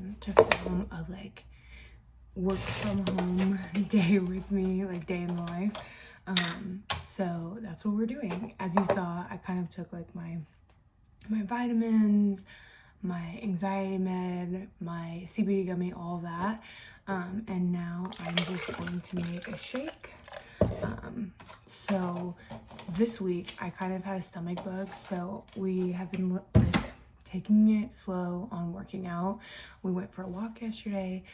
plan to film a like work from home day with me, like day in the life. So that's what we're doing. As you saw, I kind of took like my vitamins, my anxiety med, my CBD gummy, all that. And now I'm just going to make a shake. So this week I kind of had a stomach bug, so we have been like taking it slow on working out. We went for a walk yesterday,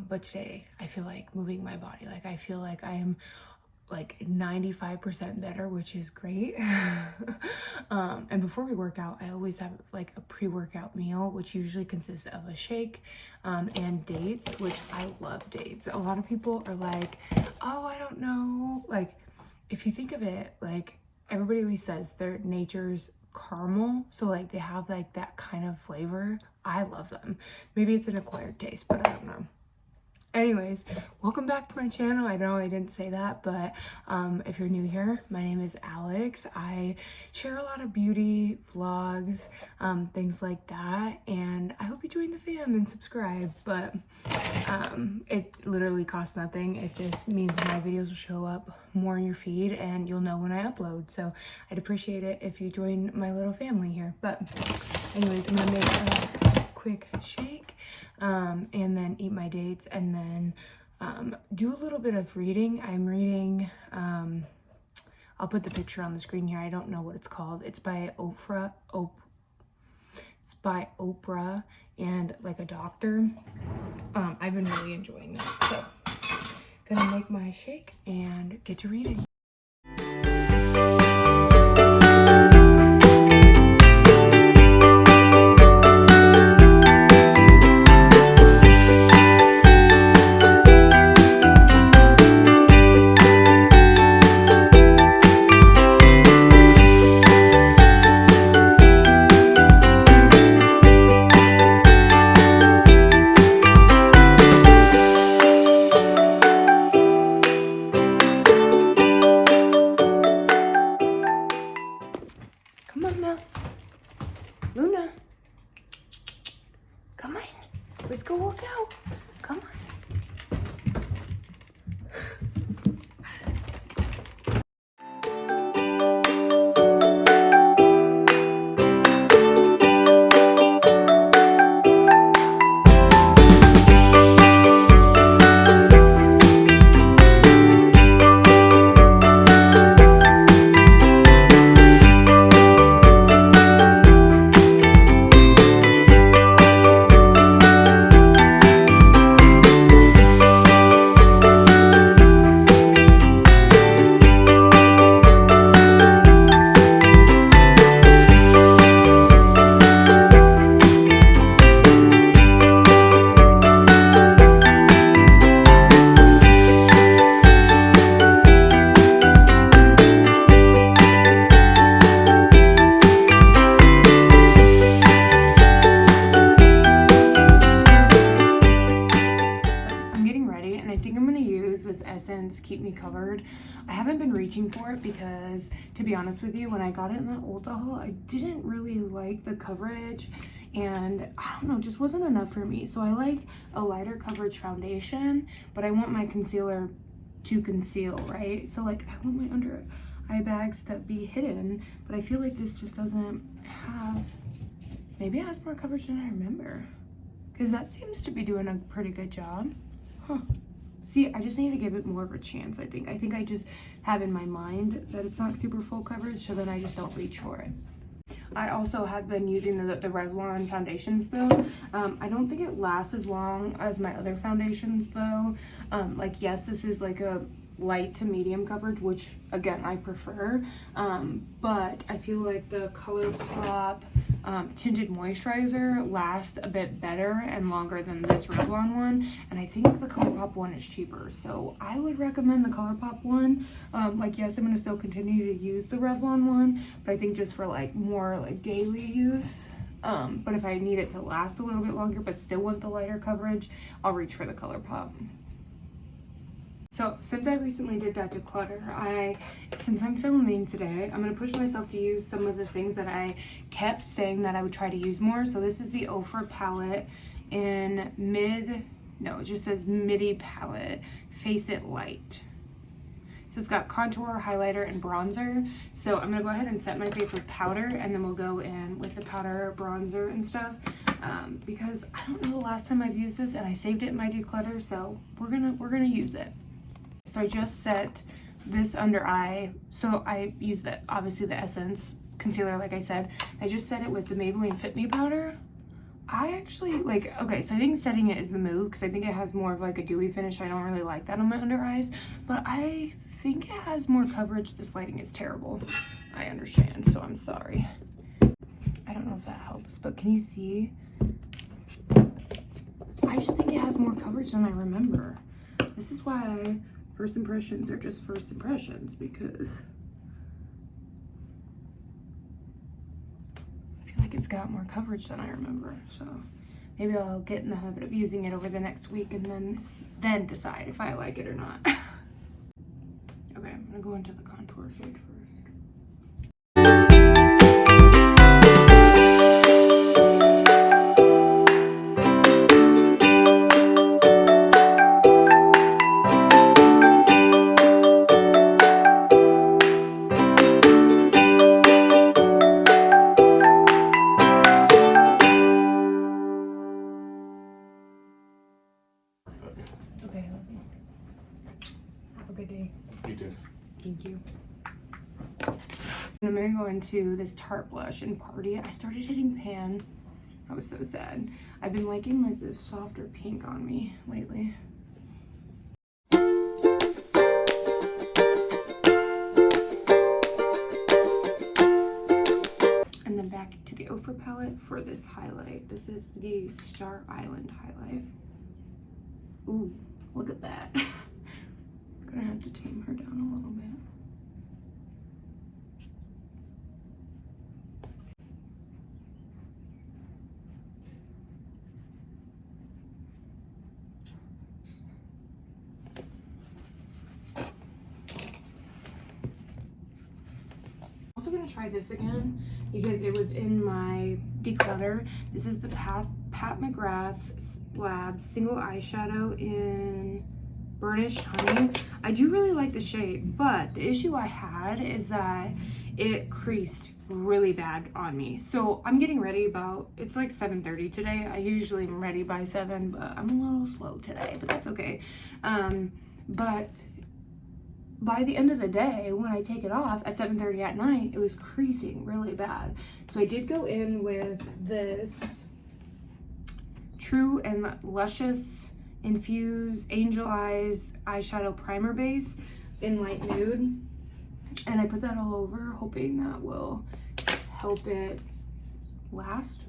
but today I feel like moving my body. Like I feel like I am like 95% better, which is great. And before we work out, I always have like a pre-workout meal, which usually consists of a shake and dates, which I love dates. A lot of people are like, oh, I don't know. Like, if you think of it, like everybody always says they're nature's caramel. So like they have like that kind of flavor. I love them. Maybe it's an acquired taste, but I don't know. Anyways, welcome back to my channel. I know I didn't say that, but if you're new here, my name is Alex. I share a lot of beauty vlogs, things like that, and I hope you join the fam and subscribe. But it literally costs nothing. It just means my videos will show up more in your feed and you'll know when I upload. So I'd appreciate it if you join my little family here. But anyways, I'm gonna make a quick shake and then eat my dates, and then do a little bit of reading. I'm reading, I'll put the picture on the screen here. I don't know what it's called. It's by Oprah. It's by Oprah and like a doctor. I've been really enjoying this. So gonna make my shake and get to reading. Come on, Mouse. Luna. Come on. Let's go work out. Come on. Keep me covered. I haven't been reaching for it because, to be honest with you, when I got it in that Ulta haul, I didn't really like the coverage, and I don't know, just wasn't enough for me. So I like a lighter coverage foundation, but I want my concealer to conceal, right? So like I want my under eye bags to be hidden, but I feel like this just doesn't have, maybe it has more coverage than I remember, because that seems to be doing a pretty good job. Huh. See, I just need to give it more of a chance, I think. I just have in my mind that it's not super full coverage, so then I just don't reach for it. I also have been using the Revlon foundation still. I don't think it lasts as long as my other foundations though. Like, yes, this is like a light to medium coverage, which again, I prefer. But I feel like the ColourPop tinted moisturizer lasts a bit better and longer than this Revlon one, and I think the ColourPop one is cheaper, so I would recommend the ColourPop one. Like, yes, I'm going to still continue to use the Revlon one, but I think just for like more like daily use, but if I need it to last a little bit longer but still want the lighter coverage, I'll reach for the ColourPop. So since I recently did that declutter, since I'm filming today, I'm going to push myself to use some of the things that I kept saying that I would try to use more. So this is the Ofra palette in it just says midi palette, Face It Light. So it's got contour, highlighter, and bronzer. So I'm gonna go ahead and set my face with powder, and then we'll go in with the powder, bronzer, and stuff. Because I don't know the last time I've used this, and I saved it in my declutter, so we're gonna use it. So I just set this under eye. So I use obviously the Essence concealer, like I said. I just set it with the Maybelline Fit Me powder. I actually okay, so I think setting it is the move because I think it has more of like a dewy finish. I don't really like that on my under eyes, but I think it has more coverage. This lighting is terrible. I understand, so I'm sorry. I don't know if that helps, but can you see? I just think it has more coverage than I remember. This is why first impressions are just first impressions, because it's got more coverage than I remember. So maybe I'll get in the habit of using it over the next week and then decide if I like it or not. Okay, I'm gonna go into the contour shade first. Okay, I love you. Have a good day. You too. Thank you. I'm gonna go into this Tarte blush and Party. I started hitting pan. I was so sad. I've been liking like this softer pink on me lately. And then back to the Ofra palette for this highlight. This is the Star Island highlight. Ooh, look at that. I'm gonna have to tame her down a little bit. I'm also gonna try this again because it was in my declutter. This is the Pat McGrath Labs single eyeshadow in Burnished Honey. I do really like the shade, but the issue I had is that it creased really bad on me. So I'm getting ready it's like 7:30 today. I usually am ready by 7, but I'm a little slow today, but that's okay. But by the end of the day, when I take it off at 7:30 at night, it was creasing really bad. So I did go in with this True and Luscious Infused Angel Eyes eyeshadow primer base in light nude, and I put that all over, hoping that will help it last.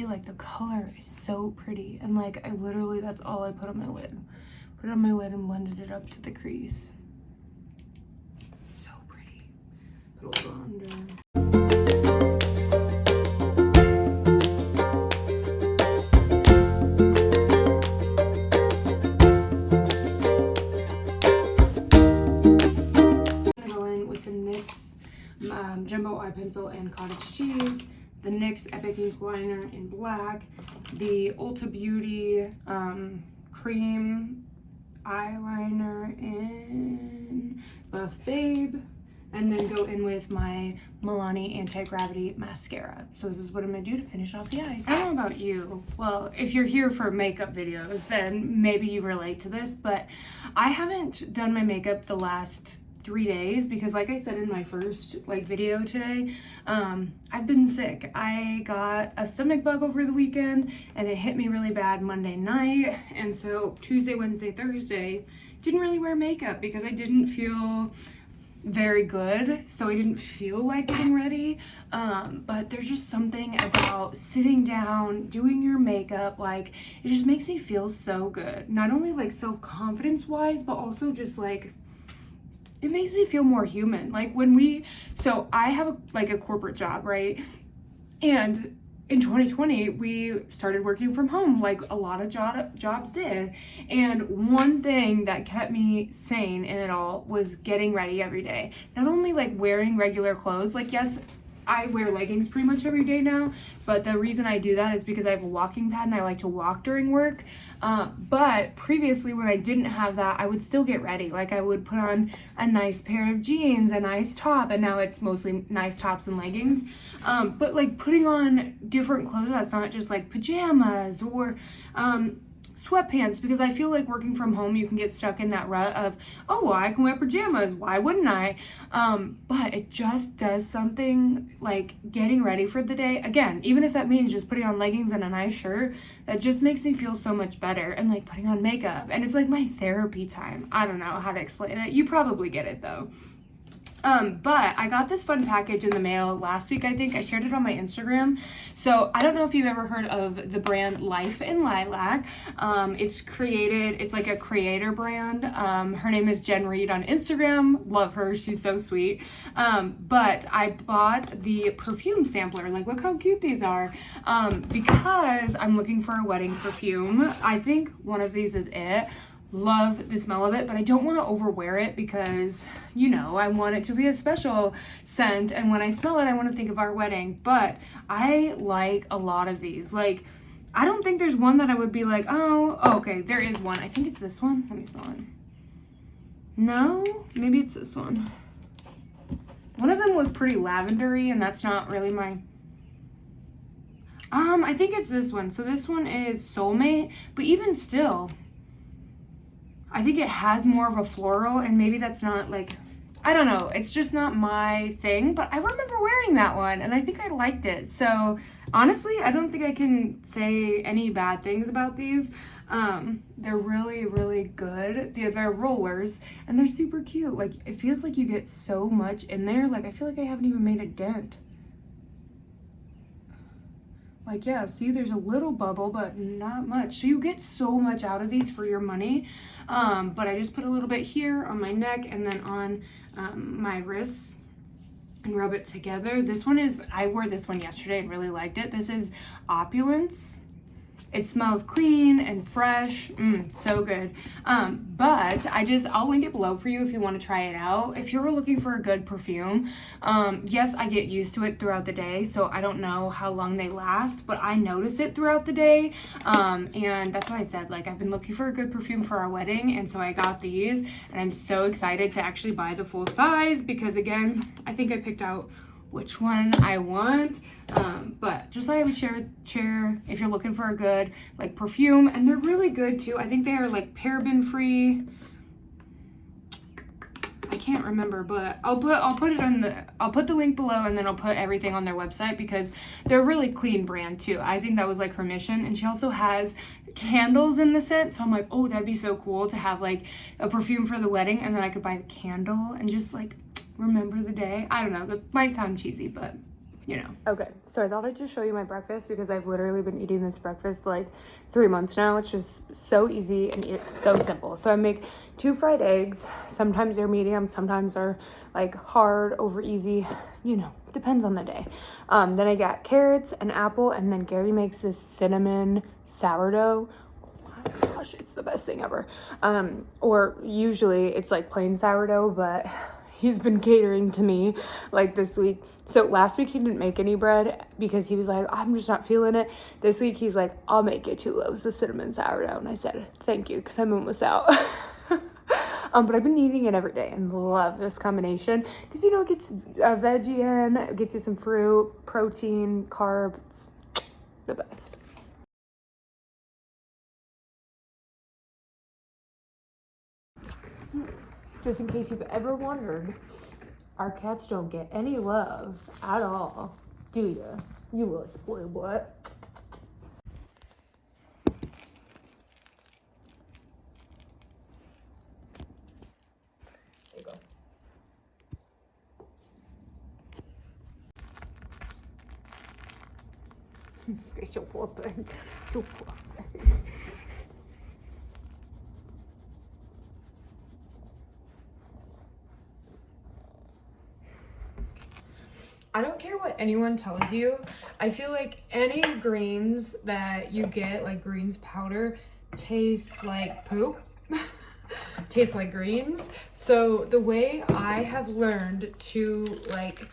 Like the color is so pretty, and like I literally, that's all I put on my lid. Put it on my lid and blended it up to the crease. So pretty. Put a little under. I'm gonna go in with the NYX Jumbo Eye Pencil and Cottage Cheese. The NYX Epic Ink Liner in black, the Ulta Beauty cream eyeliner in Buff Babe, and then go in with my Milani Anti-Gravity Mascara. So this is what I'm gonna do to finish off the eyes. I don't know about you. Well, if you're here for makeup videos, then maybe you relate to this, but I haven't done my makeup the last 3 days because, like I said in my first video today, I've been sick. I got a stomach bug over the weekend and it hit me really bad Monday night, and so Tuesday, Wednesday, Thursday didn't really wear makeup because I didn't feel very good, so I didn't feel like getting ready. But there's just something about sitting down, doing your makeup, like it just makes me feel so good. Not only like self-confidence wise, but also just like it makes me feel more human. Like so I have a corporate job, right? And in 2020, we started working from home like a lot of jobs did. And one thing that kept me sane in it all was getting ready every day. Not only like wearing regular clothes, like yes, I wear leggings pretty much every day now, but the reason I do that is because I have a walking pad and I like to walk during work. But previously when I didn't have that, I would still get ready. Like I would put on a nice pair of jeans, a nice top, and now it's mostly nice tops and leggings. But like putting on different clothes that's not just like pajamas or sweatpants, because I feel like working from home you can get stuck in that rut of, oh well, I can wear pajamas, why wouldn't I? But it just does something, like getting ready for the day, again, even if that means just putting on leggings and a nice shirt, that just makes me feel so much better. And like putting on makeup, and it's like my therapy time. I don't know how to explain it, you probably get it though. But I got this fun package in the mail last week, I think. I shared it on my Instagram. So I don't know if you've ever heard of the brand Life in Lilac. It's like a creator brand. Her name is Jen Reed on Instagram. Love her, she's so sweet. But I bought the perfume sampler. Like, look how cute these are. Because I'm looking for a wedding perfume. I think one of these is it. Love the smell of it, but I don't want to overwear it because, you know, I want it to be a special scent, and when I smell it I want to think of our wedding. But I like a lot of these. Like, I don't think there's one that I would be like, oh okay, there is one. I think it's this one. Let me smell it. No, maybe it's this one. One of them was pretty lavendery, and that's not really my I think it's this one. So this one is Soulmate, but even still, I think it has more of a floral, and maybe that's not like, I don't know, it's just not my thing, but I remember wearing that one and I think I liked it. So honestly, I don't think I can say any bad things about these. They're really, really good. They're rollers and they're super cute. Like, it feels like you get so much in there. Like, I feel like I haven't even made a dent. Like, yeah, see, there's a little bubble, but not much. So you get so much out of these for your money. But I just put a little bit here on my neck and then on my wrists and rub it together. This one is, I wore this one yesterday and really liked it. This is Opulence. It smells clean and fresh. So good. But I'll link it below for you if you want to try it out. If you're looking for a good perfume, yes, I get used to it throughout the day, so I don't know how long they last, but I notice it throughout the day. And that's why I said, like, I've been looking for a good perfume for our wedding, and so I got these, and I'm so excited to actually buy the full size because, again, I think I picked out which one I want. But just like I would share if you're looking for a good like perfume, and they're really good too. I think they are like paraben free. I can't remember, but I'll put the link below, and then I'll put everything on their website because they're a really clean brand too. I think that was like her mission. And she also has candles in the scent, so I'm like, oh, that'd be so cool to have like a perfume for the wedding, and then I could buy the candle and just like remember the day. I don't know, that might sound cheesy, but you know. Okay, so I thought I'd just show you my breakfast because I've literally been eating this breakfast like 3 months now. It's just so easy and it's so simple. So I make 2 fried eggs. Sometimes they're medium, sometimes they're like hard over easy, you know, depends on the day. Then I got carrots, an apple, and then Gary makes this cinnamon sourdough. Oh my gosh, it's the best thing ever. Or usually it's like plain sourdough, but he's been catering to me like this week. So last week he didn't make any bread because he was like, I'm just not feeling it. This week he's like, I'll make you 2 loaves of cinnamon sourdough. And I said, thank you, because I'm almost out. But I've been eating it every day and love this combination because, you know, it gets a veggie in, it gets you some fruit, protein, carbs, the best. Just in case you've ever wondered, our cats don't get any love at all, do you? You little spoiled boy. There you go. You're so poor thing. So poor thing. I don't care what anyone tells you. I feel like any greens that you get, like greens powder, tastes like poop. Tastes like greens. So the way I have learned to like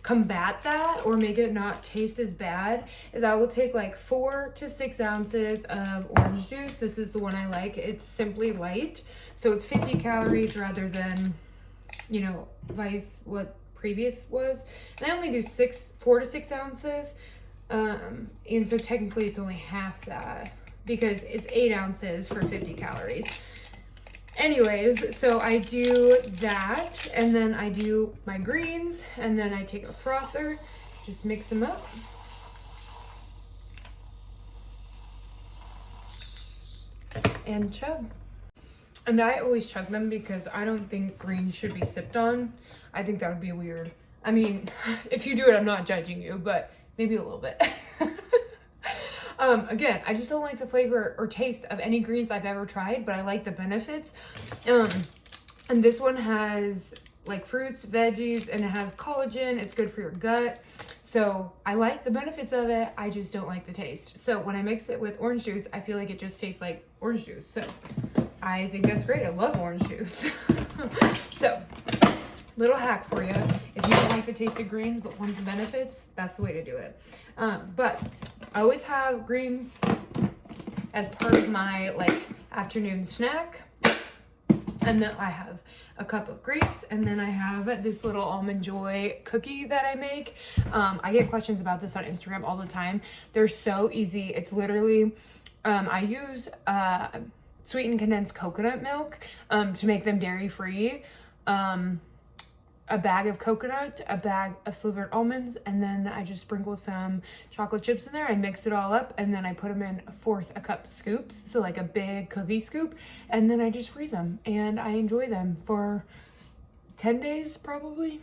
combat that or make it not taste as bad is I will take like 4 to 6 ounces of orange juice. This is the one I like. It's Simply Light, so it's 50 calories rather than, you know, Vice what previous was. And I only do 4 to 6 ounces, and so technically it's only half that because it's 8 ounces for 50 calories. Anyways, so I do that, and then I do my greens, and then I take a frother, just mix them up. And chug. And I always chug them because I don't think greens should be sipped on. I think that would be weird. I mean, if you do it, I'm not judging you, but maybe a little bit. Again, I just don't like the flavor or taste of any greens I've ever tried, but I like the benefits. And this one has like fruits, veggies, and it has collagen. It's good for your gut. So I like the benefits of it. I just don't like the taste. So when I mix it with orange juice, I feel like it just tastes like orange juice. So I think that's great. I love orange juice. So little hack for you. If you don't like the taste of greens but want the benefits, that's the way to do it. But I always have greens as part of my like afternoon snack. And then I have a cup of grapes, and then I have this little Almond Joy cookie that I make. I get questions about this on Instagram all the time. They're so easy. It's literally, I use sweetened condensed coconut milk to make them dairy free. A bag of coconut, a bag of slivered almonds, and then I just sprinkle some chocolate chips in there. I mix it all up, and then I put them in 1/4 cup scoops, so like a big cookie scoop, and then I just freeze them, and I enjoy them for 10 days probably.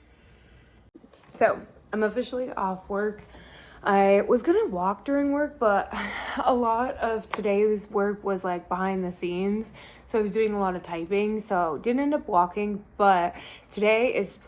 So I'm officially off work. I was gonna walk during work, but a lot of today's work was like behind the scenes, so I was doing a lot of typing, so didn't end up walking. But today is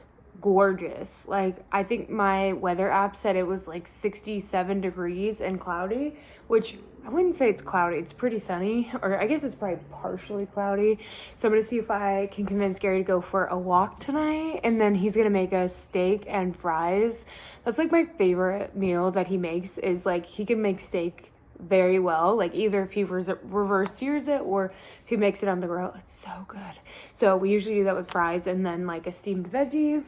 gorgeous. Like, I think my weather app said it was like 67 degrees and cloudy, which I wouldn't say it's cloudy. It's pretty sunny, or I guess it's probably partially cloudy. So I'm gonna see if I can convince Gary to go for a walk tonight, and then he's gonna make us steak and fries. That's like my favorite meal that he makes, is like he can make steak very well, like either if he reverse sears it or if he makes it on the grill. It's so good. So we usually do that with fries and then like a steamed veggie.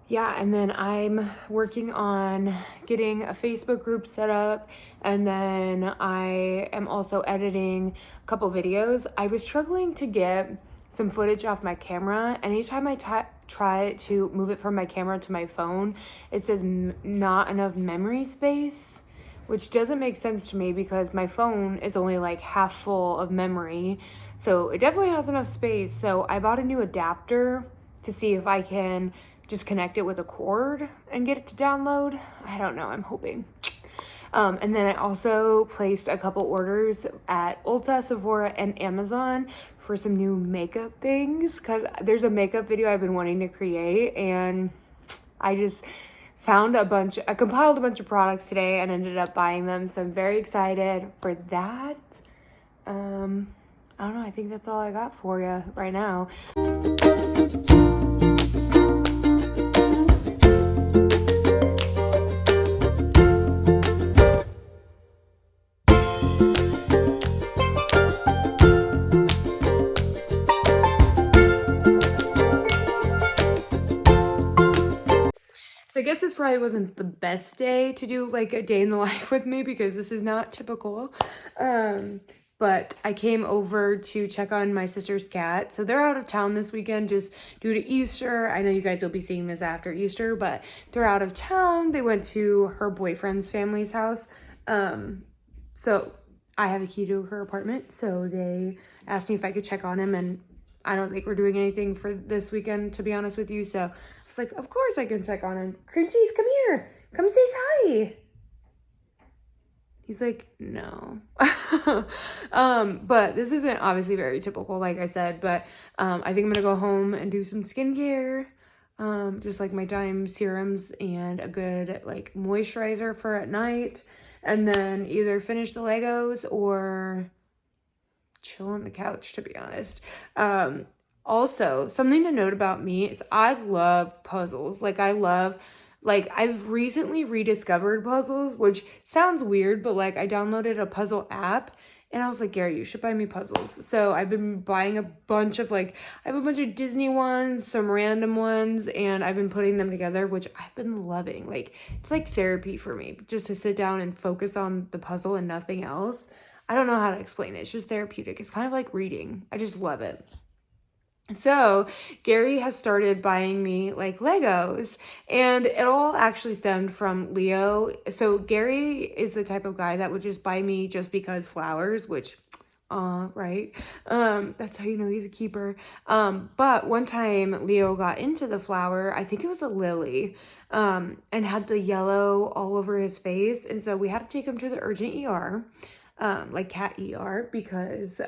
Yeah, and then I'm working on getting a Facebook group set up, and then I am also editing a couple videos. I was struggling to get some footage off my camera. Anytime I try to move it from my camera to my phone, it says not enough memory space, which doesn't make sense to me because my phone is only like half full of memory. So it definitely has enough space. So I bought a new adapter to see if I can just connect it with a cord and get it to download. I don't know, I'm hoping. And then I also placed a couple orders at Ulta, Sephora, and Amazon for some new makeup things, because there's a makeup video I've been wanting to create, and I just I compiled a bunch of products today and ended up buying them, so I'm very excited for that. I don't know, I think that's all I got for you right now. So I guess this probably wasn't the best day to do like a day in the life with me, because this is not typical. But I came over to check on my sister's cat. So they're out of town this weekend just due to Easter. I know you guys will be seeing this after Easter, but they're out of town. They went to her boyfriend's family's house. So I have a key to her apartment. So they asked me if I could check on him, and I don't think we're doing anything for this weekend, to be honest with you. So I was like, of course I can check on him. Cream cheese, come here. Come say hi. He's like, no. But this isn't obviously very typical, like I said, but I think I'm gonna go home and do some skincare. just like my Dime serums and a good like moisturizer for at night, and then either finish the Legos or chill on the couch, to be honest. Also, something to note about me is I love puzzles. Like I've recently rediscovered puzzles, which sounds weird, but like I downloaded a puzzle app and I was like, Gary, you should buy me puzzles. So I've been buying a bunch of I have a bunch of Disney ones, some random ones, and I've been putting them together, which I've been loving. Like, it's like therapy for me, just to sit down and focus on the puzzle and nothing else. I don't know how to explain it. It's just therapeutic. It's kind of like reading. I just love it. So Gary has started buying me like Legos, and it all actually stemmed from Leo. So Gary is the type of guy that would just buy me just because flowers, which right. That's how you know he's a keeper. But one time Leo got into the flower, I think it was a lily, and had the yellow all over his face. And so we had to take him to the urgent ER, like cat ER, because,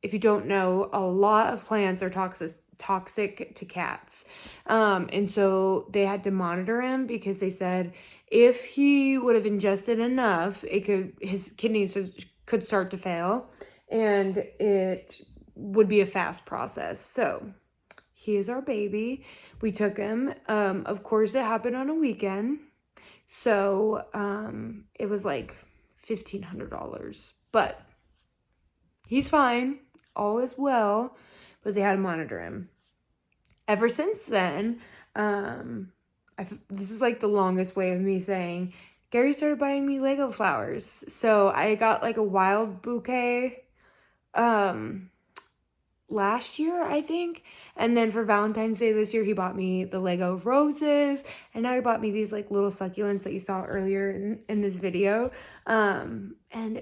if you don't know, a lot of plants are toxic to cats. And so they had to monitor him because they said if he would have ingested enough, his kidneys could start to fail, and it would be a fast process. So he is our baby. We took him. Of course, it happened on a weekend. So it was like $1,500. But he's fine. All is well, but they had to monitor him. Ever since then, this is like the longest way of me saying, Gary started buying me Lego flowers. So I got like a wild bouquet last year, I think. And then for Valentine's Day this year, he bought me the Lego roses. And now he bought me these like little succulents that you saw earlier in this video. And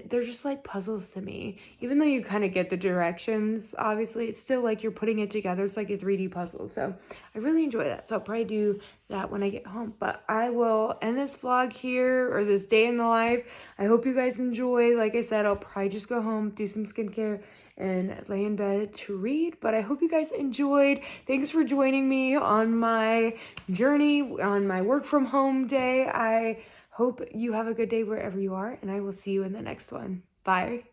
they're just like puzzles to me. Even though you kind of get the directions, obviously, it's still like you're putting it together. It's like a 3D puzzle. So I really enjoy that. So I'll probably do that when I get home. But I will end this vlog here, or this day in the life. I hope you guys enjoy. Like I said, I'll probably just go home, do some skincare, and lay in bed to read. But I hope you guys enjoyed. Thanks for joining me on my journey, on my work from home day. I hope you have a good day wherever you are, and I will see you in the next one. Bye.